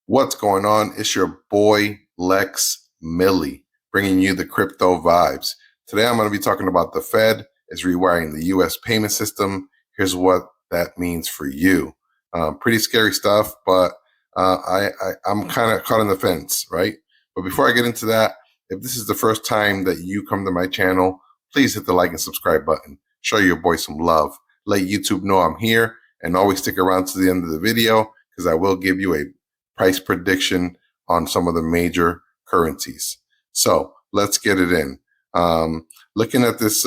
What's going on? It's your boy Lex Millie bringing you the crypto vibes. Today I'm going to be talking about the Fed is rewiring the US payment system. Here's what that means for you. Pretty scary stuff, but I'm kind of caught on the fence, right? But before I get into that, if this is the first time that you come to my channel, please hit the like and subscribe button. Show your boy some love. Let YouTube know I'm here, and always stick around to the end of the video because I will give you a price prediction on some of the major currencies. So let's get it in. Looking at these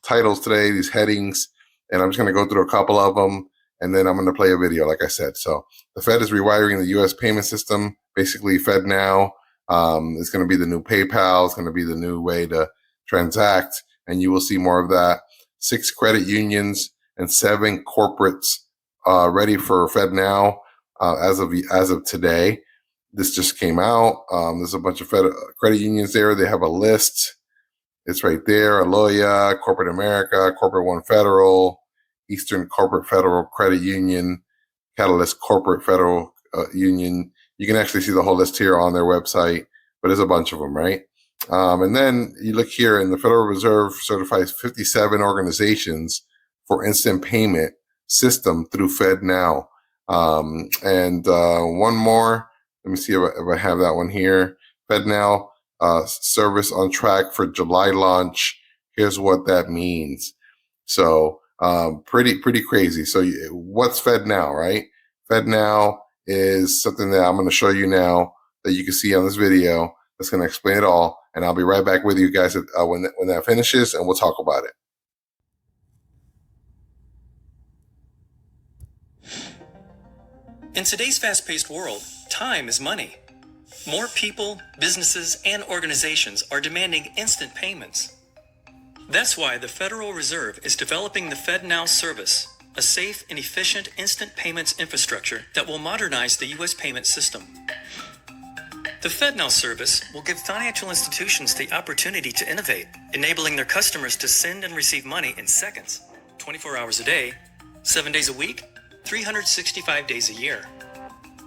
titles today, these headings, and I'm just going to go through a couple of them, and then I'm going to play a video, like I said. So the Fed is rewiring the U.S. payment system. Basically, FedNow is going to be the new PayPal. It's going to be the new way to transact, and you will see more of that. 6 credit unions and 7 corporates ready for FedNow as of today. This just came out. There's a bunch of credit unions there. They have a list. It's right there. Aloya, Corporate America, Corporate One Federal, Eastern Corporate Federal Credit Union, Catalyst Corporate Federal Union. You can actually see the whole list here on their website, but there's a bunch of them, right? And then you look here, and the Federal Reserve certifies 57 organizations for instant payment system through FedNow. And one more. Let me see if I have that one here. FedNow service on track for July launch. Here's what that means. So pretty crazy. So what's FedNow, right? FedNow is something that I'm going to show you now that you can see on this video. That's going to explain it all. And I'll be right back with you guys when that finishes, and we'll talk about it. In today's fast-paced world, time is money. More people, businesses, and organizations are demanding instant payments. That's why the Federal Reserve is developing the FedNow service, a safe and efficient instant payments infrastructure that will modernize the U.S. payment system. The FedNow service will give financial institutions the opportunity to innovate, enabling their customers to send and receive money in seconds, 24 hours a day, 7 days a week, 365 days a year.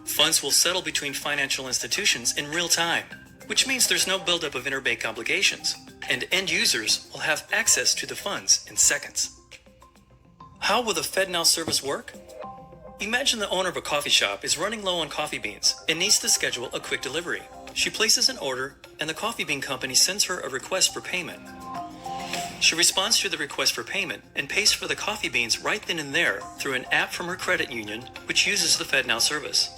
Funds will settle between financial institutions in real time, which means there's no buildup of interbank obligations, and end users will have access to the funds in seconds. How will the FedNow service work? Imagine the owner of a coffee shop is running low on coffee beans and needs to schedule a quick delivery. She places an order, and the coffee bean company sends her a request for payment. She responds to the request for payment and pays for the coffee beans right then and there through an app from her credit union, which uses the FedNow service.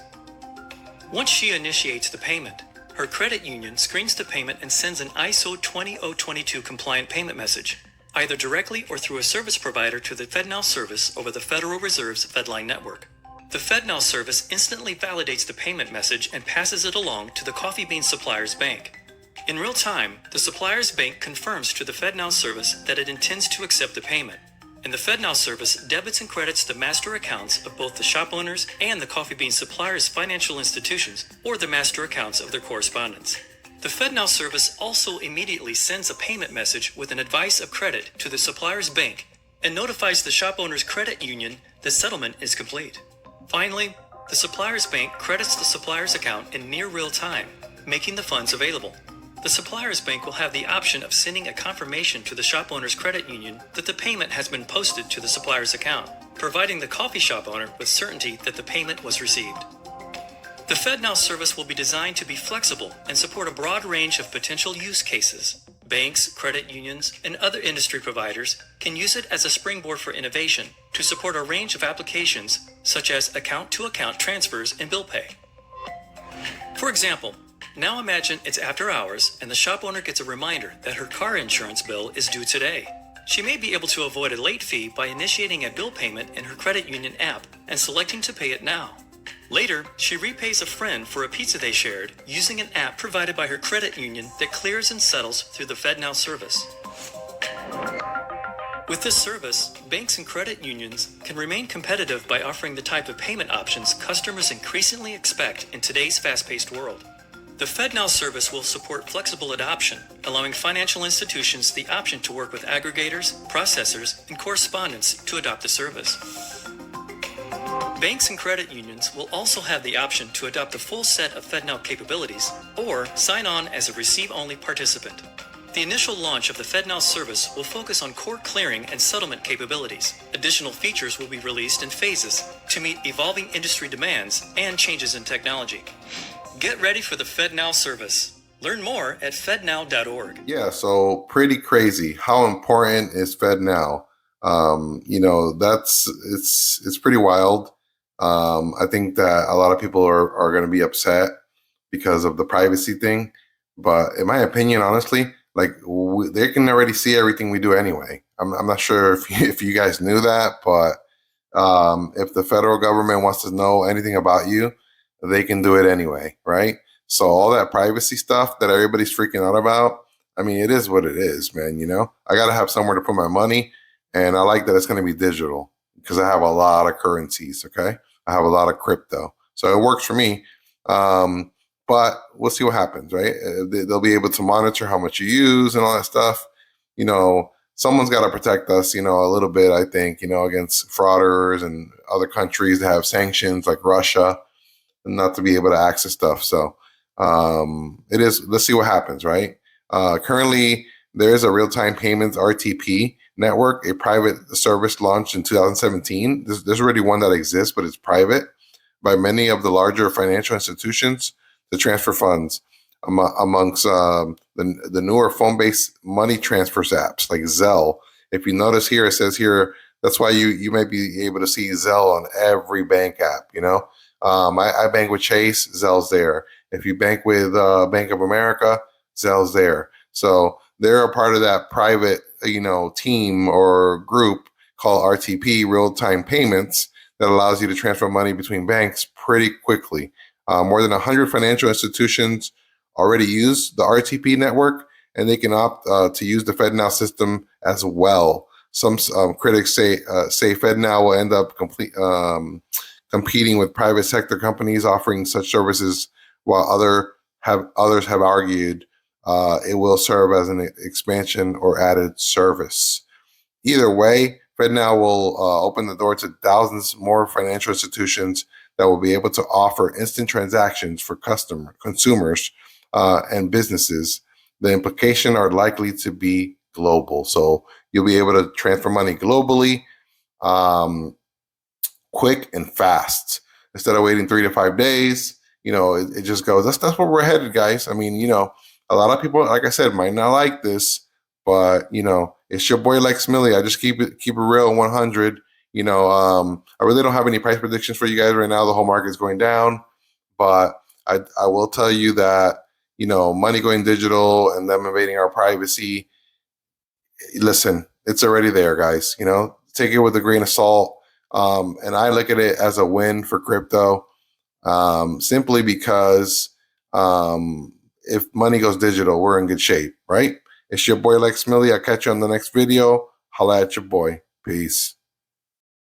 Once she initiates the payment, her credit union screens the payment and sends an ISO 20022 compliant payment message, either directly or through a service provider to the FedNow service over the Federal Reserve's FedLine network. The FedNow service instantly validates the payment message and passes it along to the coffee bean supplier's bank. In real time, the supplier's bank confirms to the FedNow service that it intends to accept the payment, and the FedNow service debits and credits the master accounts of both the shop owners and the coffee bean supplier's financial institutions or the master accounts of their correspondents. The FedNow service also immediately sends a payment message with an advice of credit to the supplier's bank and notifies the shop owner's credit union the settlement is complete. Finally, the supplier's bank credits the supplier's account in near real time, making the funds available. The supplier's bank will have the option of sending a confirmation to the shop owner's credit union that the payment has been posted to the supplier's account, providing the coffee shop owner with certainty that the payment was received. The FedNow service will be designed to be flexible and support a broad range of potential use cases. Banks, credit unions, and other industry providers can use it as a springboard for innovation to support a range of applications such as account-to-account transfers and bill pay. For example, now imagine it's after hours and the shop owner gets a reminder that her car insurance bill is due today. She may be able to avoid a late fee by initiating a bill payment in her credit union app and selecting to pay it now. Later, she repays a friend for a pizza they shared using an app provided by her credit union that clears and settles through the FedNow service. With this service, banks and credit unions can remain competitive by offering the type of payment options customers increasingly expect in today's fast-paced world. The FedNow service will support flexible adoption, allowing financial institutions the option to work with aggregators, processors, and correspondents to adopt the service. Banks and credit unions will also have the option to adopt the full set of FedNow capabilities or sign on as a receive-only participant. The initial launch of the FedNow service will focus on core clearing and settlement capabilities. Additional features will be released in phases to meet evolving industry demands and changes in technology. Get ready for the FedNow service. Learn more at fednow.org. Yeah, so pretty crazy. How important is FedNow? It's pretty wild. I think that a lot of people are going to be upset because of the privacy thing. But in my opinion, honestly, like they can already see everything we do anyway. I'm not sure if you guys knew that, but if the federal government wants to know anything about you, they can do it anyway, right? So all that privacy stuff that everybody's freaking out about, I mean, it is what it is, man. I got to have somewhere to put my money, and I like that it's going to be digital because I have a lot of currencies. Okay, I have a lot of crypto, so it works for me. But we'll see what happens, right? They'll be able to monitor how much you use and all that stuff. Someone's got to protect us, a little bit, I think, against frauders and other countries that have sanctions like Russia and not to be able to access stuff. So let's see what happens, right? Currently, there is a real-time payments RTP network, a private service launched in 2017. There's already one that exists, but it's private by many of the larger financial institutions to transfer funds amongst the newer phone-based money transfers apps like Zelle. If you notice here, it says here, that's why you might be able to see Zelle on every bank app, I bank with Chase, Zelle's there. If you bank with Bank of America, Zelle's there. So they're a part of that private, team or group called RTP, real-time payments, that allows you to transfer money between banks pretty quickly. More than 100 financial institutions already use the RTP network, and they can opt to use the FedNow system as well. Some critics say FedNow will end up competing with private sector companies offering such services, while others have argued it will serve as an expansion or added service. Either way, FedNow will open the door to thousands more financial institutions that will be able to offer instant transactions for consumers and businesses. The implications are likely to be global. So you'll be able to transfer money globally, quick and fast. Instead of waiting 3 to 5 days, it just goes. That's where we're headed, guys. I mean, a lot of people, like I said, might not like this, but it's your boy Lex Millie. I just keep it real 100. I really don't have any price predictions for you guys right now. The whole market is going down, but I will tell you that money going digital and them invading our privacy. Listen, it's already there, guys. Take it with a grain of salt. And I look at it as a win for crypto, simply because if money goes digital, we're in good shape, right? It's your boy Lex Millie. I'll catch you on the next video. Holla at your boy. Peace.